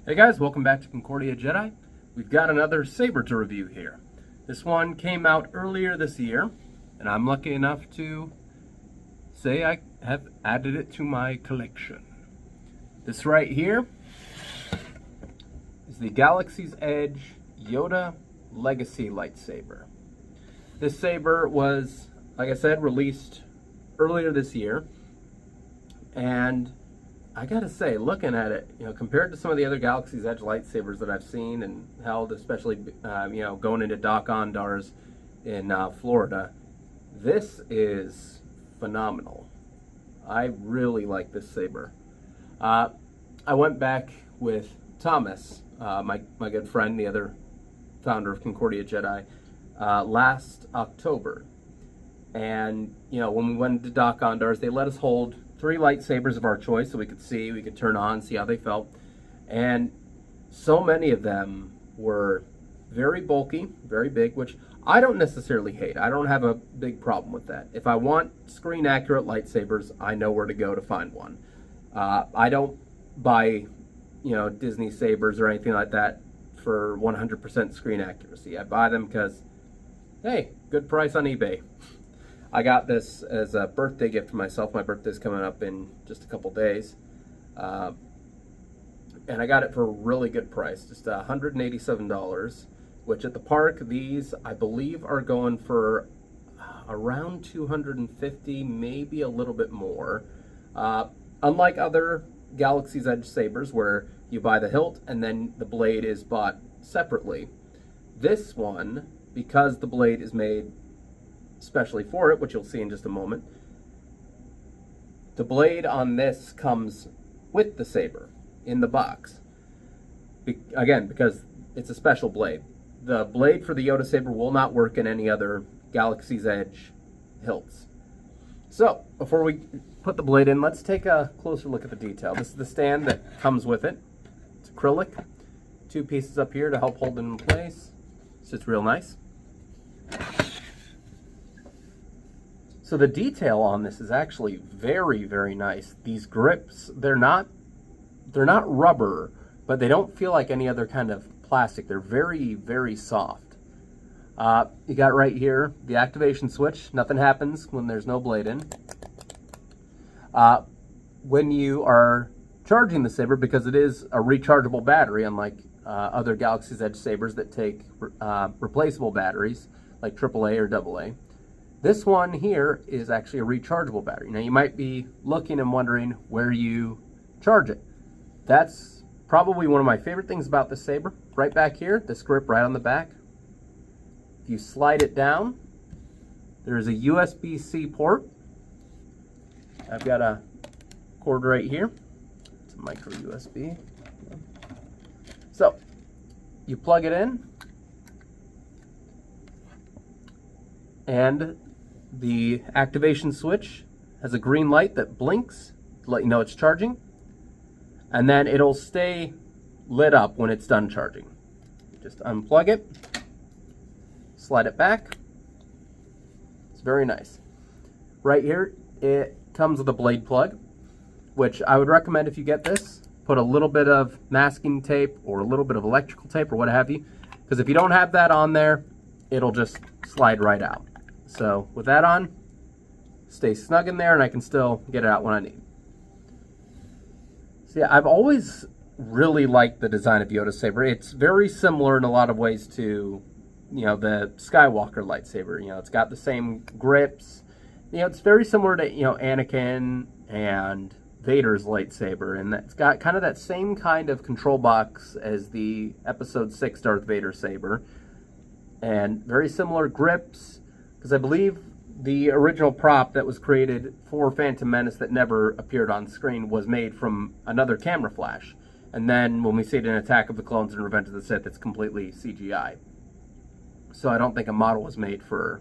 Hey guys, welcome back to Concordia Jedi. We've got another saber to review here. This one came out earlier this year, and I'm lucky enough to say I have added it to my collection. This right here is the Galaxy's Edge Yoda Legacy Lightsaber. This saber was, like I said, released earlier this year, and I gotta say, looking at it, compared to some of the other Galaxy's Edge lightsabers that I've seen and held, especially, going into Doc Ondar's in Florida, this is phenomenal. I really like this saber. I went back with Thomas, my good friend, the other founder of Concordia Jedi, last October. And, when we went to Doc Ondar's, they let us hold 3 lightsabers of our choice so we could turn on, see how they felt. And so many of them were very bulky, very big, which I don't necessarily hate. I don't have a big problem with that. If I want screen accurate lightsabers, I know where to go to find one. I don't buy, Disney sabers or anything like that for 100% screen accuracy. I buy them because, hey, good price on eBay. I got this as a birthday gift for myself. My birthday's coming up in just a couple days. And I got it for a really good price, just $187, which at the park, these, I believe, are going for around $250, maybe a little bit more. Unlike other Galaxy's Edge sabers where you buy the hilt and then the blade is bought separately, this one, because the blade is made especially for it, which you'll see in just a moment, the blade on this comes with the saber in the box. Again, because it's a special blade. The blade for the Yoda saber will not work in any other Galaxy's Edge hilts. So, before we put the blade in, let's take a closer look at the detail. This is the stand that comes with it. It's acrylic. 2 pieces up here to help hold it in place. Sits real nice. So the detail on this is actually very, very nice. These grips, they're not rubber, but they don't feel like any other kind of plastic. They're very, very soft. You got right here the activation switch. Nothing happens when there's no blade in. When you are charging the saber, because it is a rechargeable battery, unlike other Galaxy's Edge sabers that take replaceable batteries like AAA or AA. This one here is actually a rechargeable battery. Now you might be looking and wondering where you charge it. That's probably one of my favorite things about this saber. Right back here, this grip right on the back. If you slide it down, there's a USB-C port. I've got a cord right here. It's a micro USB. So you plug it in, and the activation switch has a green light that blinks to let you know it's charging, and then it'll stay lit up when it's done charging. Just unplug it, slide it back. It's very nice. Right here, it comes with a blade plug, which I would recommend if you get this, put a little bit of masking tape or a little bit of electrical tape or what have you, because if you don't have that on there, it'll just slide right out. So with that on, stay snug in there and I can still get it out when I need. So yeah, I've always really liked the design of Yoda saber. It's very similar in a lot of ways to, the Skywalker lightsaber. It's got the same grips. It's very similar to, Anakin and Vader's lightsaber, and it's got kind of that same kind of control box as the Episode 6 Darth Vader saber. And very similar grips, because I believe the original prop that was created for Phantom Menace that never appeared on screen was made from another camera flash. And then when we see it in Attack of the Clones and Revenge of the Sith, it's completely CGI. So I don't think a model was made for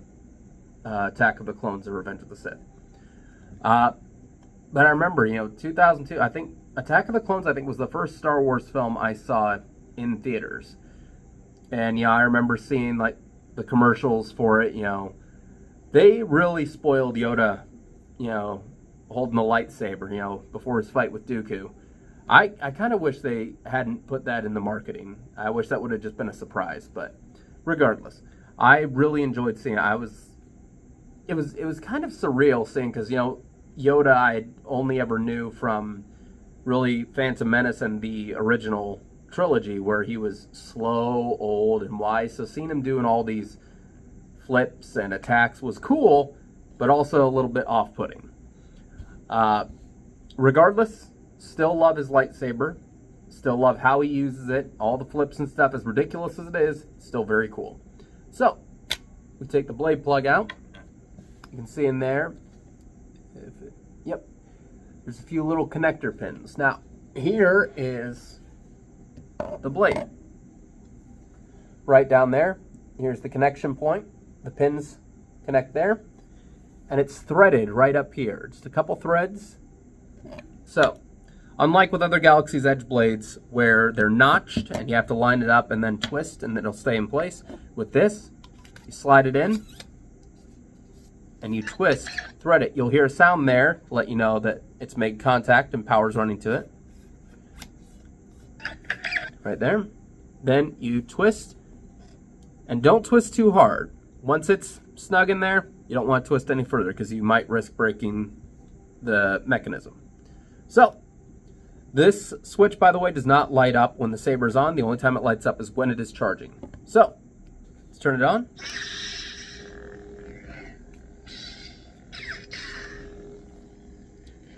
Attack of the Clones and Revenge of the Sith. But I remember, 2002, I think Attack of the Clones, was the first Star Wars film I saw in theaters. And, I remember seeing, the commercials for it, They really spoiled Yoda, holding the lightsaber, before his fight with Dooku. I kind of wish they hadn't put that in the marketing. I wish that would have just been a surprise, but regardless, I really enjoyed seeing it. It was kind of surreal seeing, because, you know, Yoda I only ever knew from really Phantom Menace and the original trilogy, where he was slow, old, and wise. So seeing him doing all these flips and attacks was cool, but also a little bit off-putting. Regardless, still love his lightsaber. Still love how he uses it. All the flips and stuff, as ridiculous as it is, still very cool. So, we take the blade plug out. You can see in there, yep, there's a few little connector pins. Now, here is the blade. Right down there, here's the connection point. The pins connect there, and it's threaded right up here. Just a couple threads. So, unlike with other Galaxy's Edge blades where they're notched and you have to line it up and then twist and then it'll stay in place, with this, you slide it in and you twist, thread it. You'll hear a sound there to let you know that it's made contact and power's running to it. Right there. Then you twist, and don't twist too hard. Once it's snug in there, you don't want to twist any further because you might risk breaking the mechanism. So, this switch, by the way, does not light up when the saber is on. The only time it lights up is when it is charging. So, let's turn it on.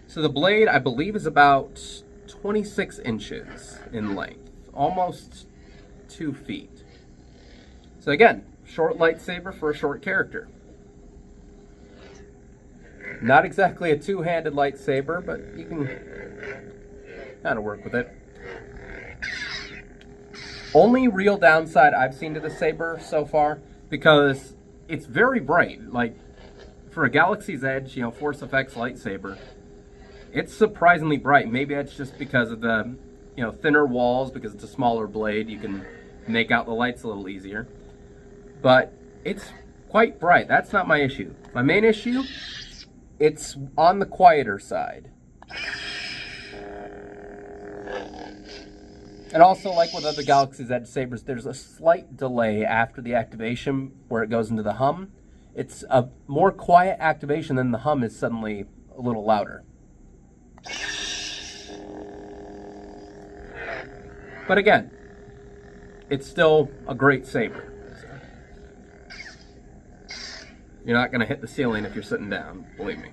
So the blade, I believe, is about 26 inches in length. Almost 2 feet. So again, short lightsaber for a short character. Not exactly a two-handed lightsaber, but you can kind of work with it. Only real downside I've seen to the saber so far, because it's very bright. Like, for a Galaxy's Edge, you know, Force Effects lightsaber, it's surprisingly bright. Maybe that's just because of the, you know, thinner walls, because it's a smaller blade. You can make out the lights a little easier. But it's quite bright. That's not my issue. My main issue, it's on the quieter side. And also, like with other Galaxy's Edge sabers, there's a slight delay after the activation where it goes into the hum. It's a more quiet activation, than the hum is suddenly a little louder. But again, it's still a great saber. You're not going to hit the ceiling if you're sitting down, believe me.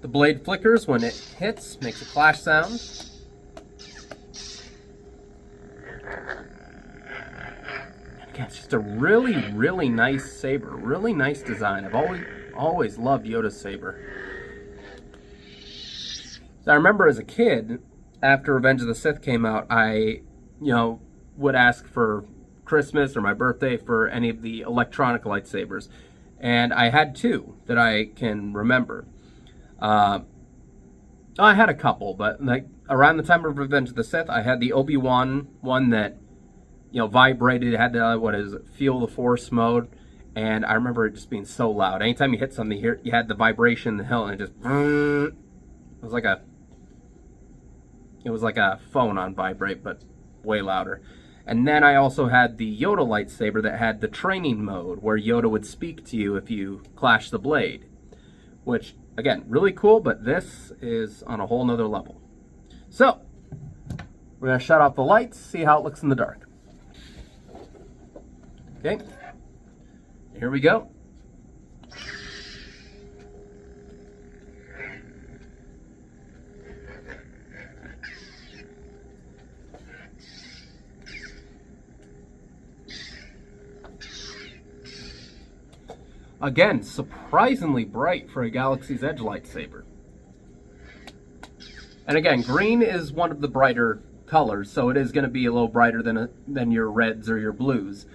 The blade flickers when it hits, makes a clash sound. And again, it's just a really, really nice saber. Really nice design. I've always loved Yoda's saber. So I remember as a kid, after Revenge of the Sith came out, I, would ask for Christmas or my birthday for any of the electronic lightsabers. And I had two that I can remember. I had a couple, but like around the time of Revenge of the Sith, I had the Obi-Wan one that, vibrated. It had the, feel the Force mode. And I remember it just being so loud. Anytime you hit something here, you had the vibration in the hill, and it just, it was like a phone on vibrate, but way louder. And then I also had the Yoda lightsaber that had the training mode, where Yoda would speak to you if you clash the blade. Which, again, really cool, but this is on a whole nother level. So, we're going to shut off the lights, see how it looks in the dark. Okay, here we go. Again, surprisingly bright for a Galaxy's Edge lightsaber. And again, green is one of the brighter colors, so it is going to be a little brighter than your reds or your blues.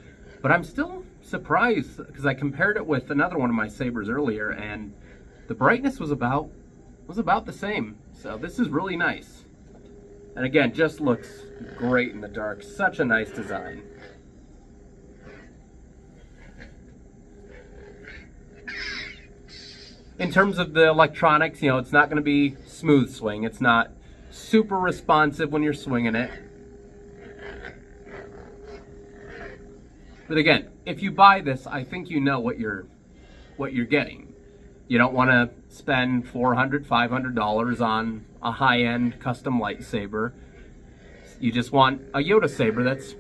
But I'm still surprised, because I compared it with another one of my sabers earlier, and the brightness was about the same. So this is really nice. And again, just looks great in the dark. Such a nice design. in terms of the electronics, it's not going to be smooth swing. It's not super responsive when you're swinging it. But again, if you buy this, I think you know what you're getting. You don't want to spend $400, $500 on a high-end custom lightsaber. You just want a Yoda saber that's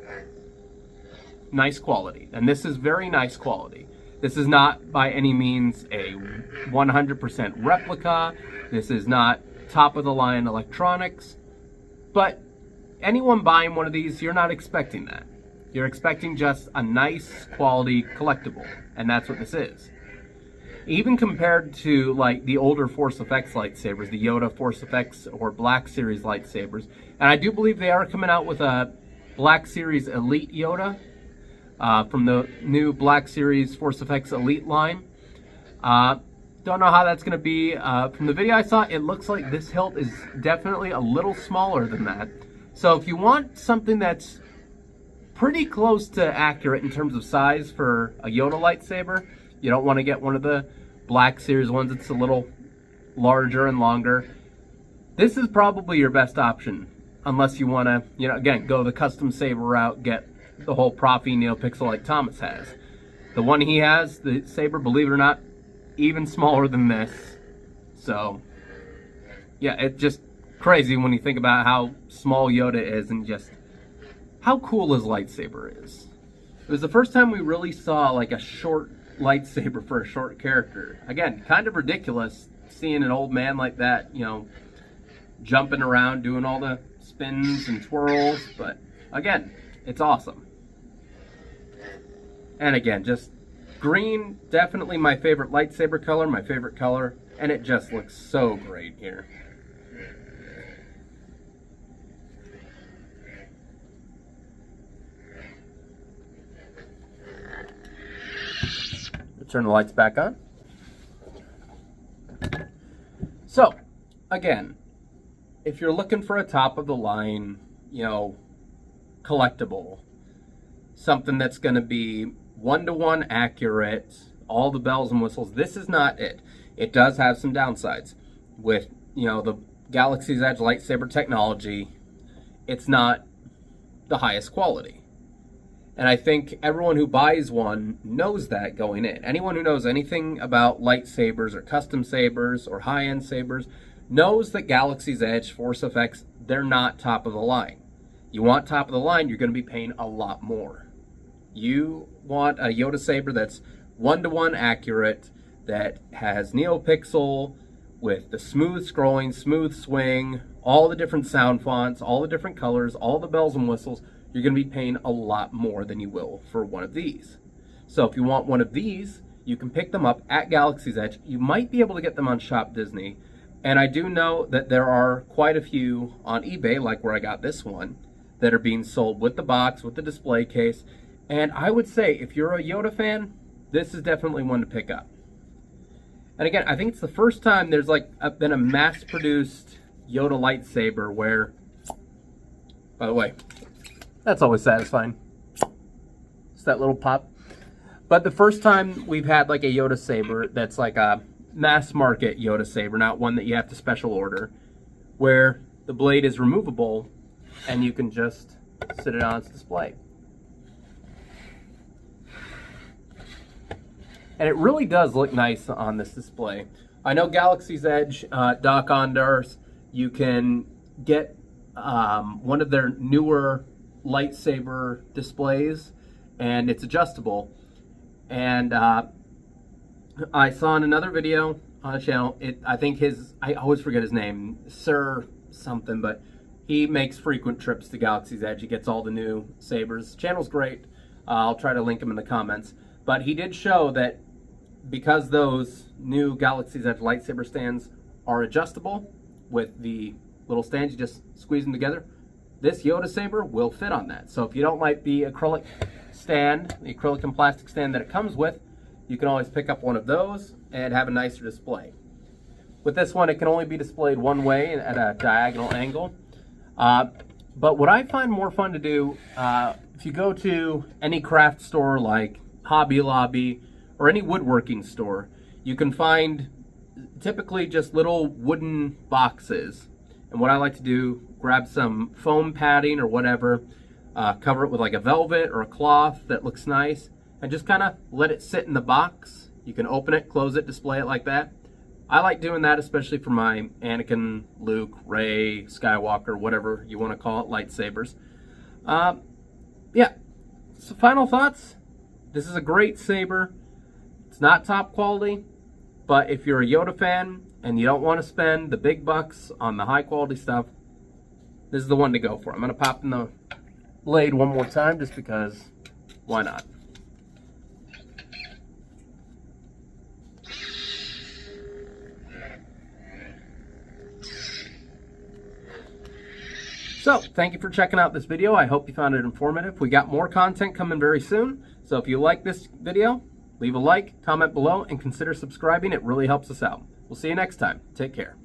nice quality. And this is very nice quality. This is not by any means a 100% replica. This is not top-of-the-line electronics. But anyone buying one of these, you're not expecting that. You're expecting just a nice quality collectible. And that's what this is. Even compared to like the older Force FX lightsabers, the Yoda Force FX or Black Series lightsabers, and I do believe they are coming out with a Black Series Elite Yoda from the new Black Series Force FX Elite line. Don't know how that's going to be. From the video I saw, it looks like this hilt is definitely a little smaller than that. So if you want something that's pretty close to accurate in terms of size for a Yoda lightsaber, you don't want to get one of the Black Series ones that's a little larger and longer. This is probably your best option, unless you want to, again, go the custom saber route, get the whole Profi NeoPixel like Thomas has. The one he has, the saber, believe it or not, even smaller than this. So, yeah, it's just crazy when you think about how small Yoda is and just how cool his lightsaber is. It was the first time we really saw like a short lightsaber for a short character. Again, kind of ridiculous seeing an old man like that, jumping around, doing all the spins and twirls, but again, it's awesome. And again, just green, definitely my favorite lightsaber color, my favorite color, and it just looks so great here. Turn the lights back on. So, again, if you're looking for a top-of-the-line, collectible, something that's going to be one-to-one accurate, all the bells and whistles, this is not it. It does have some downsides. With, the Galaxy's Edge lightsaber technology, it's not the highest quality. And I think everyone who buys one knows that going in. Anyone who knows anything about lightsabers or custom sabers or high-end sabers knows that Galaxy's Edge, Force FX, they're not top of the line. You want top of the line, you're going to be paying a lot more. You want a Yoda saber that's one-to-one accurate, that has NeoPixel with the smooth scrolling, smooth swing, all the different sound fonts, all the different colors, all the bells and whistles. You're going to be paying a lot more than you will for one of these. So if you want one of these, you can pick them up at Galaxy's Edge. You might be able to get them on Shop Disney. And I do know that there are quite a few on eBay, like where I got this one, that are being sold with the box, with the display case. And I would say, if you're a Yoda fan, this is definitely one to pick up. And again, I think it's the first time there's been a mass-produced Yoda lightsaber where, by the way, that's always satisfying. It's that little pop. But the first time we've had like a Yoda saber that's like a mass market Yoda saber, not one that you have to special order, where the blade is removable and you can just sit it on its display. And it really does look nice on this display. I know Galaxy's Edge, Doc Ondars, you can get one of their newer lightsaber displays, and it's adjustable. And I saw in another video on the channel, I always forget his name, Sir something, but he makes frequent trips to Galaxy's Edge. He gets all the new sabers. The channel's great. I'll try to link him in the comments. But he did show that because those new Galaxy's Edge lightsaber stands are adjustable with the little stands, you just squeeze them together, this Yoda saber will fit on that. So if you don't like the acrylic stand, the acrylic and plastic stand that it comes with, you can always pick up one of those and have a nicer display. With this one, it can only be displayed one way at a diagonal angle. But what I find more fun to do, if you go to any craft store like Hobby Lobby or any woodworking store, you can find typically just little wooden boxes. And what I like to do, grab some foam padding or whatever, cover it with like a velvet or a cloth that looks nice, and just kind of let it sit in the box. You can open it, close it, display it like that. I like doing that especially for my Anakin, Luke, Rey, Skywalker, whatever you want to call it, lightsabers. Yeah, so final thoughts. This is a great saber. It's not top quality, but if you're a Yoda fan and you don't want to spend the big bucks on the high quality stuff, this is the one to go for. I'm going to pop in the blade one more time just because, why not? So, thank you for checking out this video. I hope you found it informative. We got more content coming very soon. So if you like this video, leave a like, comment below, and consider subscribing. It really helps us out. We'll see you next time. Take care.